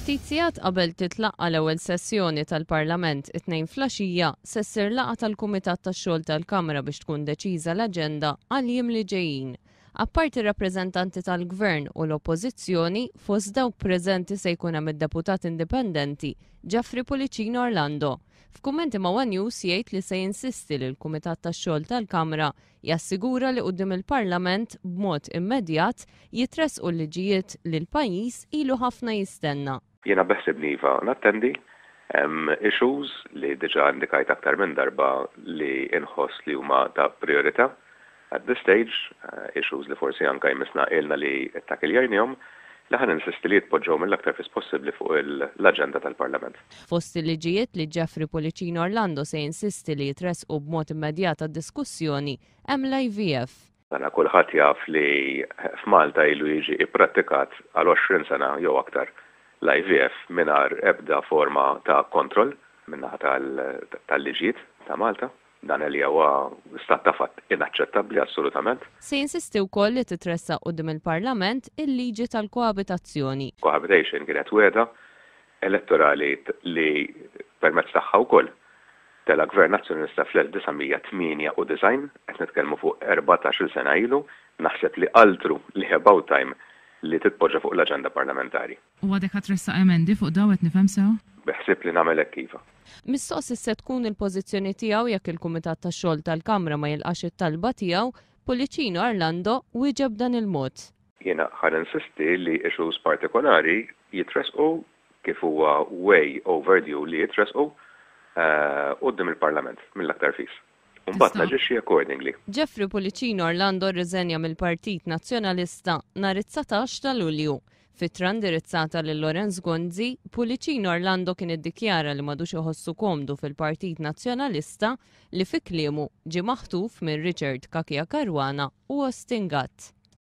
Ftit sigħat qabel titlaqqa l-ewwel sessjoni tal-Parlament it-tnejn flaxija se ssir laqgħa tal-Kumitat tax-Xogħol tal-Kamra biex tkun deċiża l-aġenda għal-jiem li ġejjin. Apparti rappreżentanti tal-Gvern u l-Oppożizzjoni, fost dawk preżenti se jkun hemm id-deputat indipendenti Geoffrey Pulicino Orlando. F'kummenti ma' One News jgħid li se jinsisti li l-Kumitat tax-Xogħol tal-Kamra jassigura li quddiem il-Parlament b'mod immedjat jitressqu l-liġijiet li l-pajjiż ilu ħafna jistenna. Jiena beħseb li iva nattendi issues li diġà indikajt aktar minn darba li inħoss li huma ta' priorità. At this stage, issues li forsi anke jmissna ilna li takiljarnihom, li ħan insisti li jitpoġġew mill-aktar fis possibbli fuq l-aġenda tal-Parlament. Fost il-liġijiet li Geoffrey Pulicino Orlando se jinsisti li jitresqu b'mod immedjat għad-diskussjoni hemm l-IVF. Għana kulħadd jaf li f'Malta ilu jiġi ipprattikat għal 20 sena jew aktar l-IVF mingħajr ebda forma ta' kontroll minnaħa tal-liġijiet ta' Malta. Dan li huwa stat ta' fatt inaċċettabbli assolutament. Se jinsisti wkoll li titressaq quddiem il-Parlament il-liġi tal-koabitazzjoni. Cohabitation kienet wieda elettorali li permezz tagħha wkoll tal-Gvern Nazzjonalista fl-1998 qed nitkellmu fuq 14 sena ilu, naħseb li altru li about time li titpoġġa fuq l-aġenda parlamentari. U għadek ħatressaq emendi fuq daw qed nifhem sew? Beħsib li nagħmel hekk iva. Mistoqsi se tkun il-pożizzjoni tiegħu jekk il-Kumitat tax-Xogħol tal-Kamra ma jilqax it-talba tiegħu, Pulicino Orlando wieġeb dan il-mod. Jiena ħan insisti li issues partikolari jitresqu kif huwa way overdue li jitresqu quddiem il-Parlament mill-aktar fis. Mbagħad naġixxi accordingly. Geoffrey Pulicino Orlando rriżenja mill-Partit Nazzjonalista nhar it-19 ta' Lulju. Fittra indirizzata lil Lorenz Gonzi, Pulicino Orlando kien iddikjara li m'għadux iħossu komdu fil-Partit Nazzjonalista li fi kliemu ġie maħtuf minn Richard Kakija Caruana u Austin Gatt.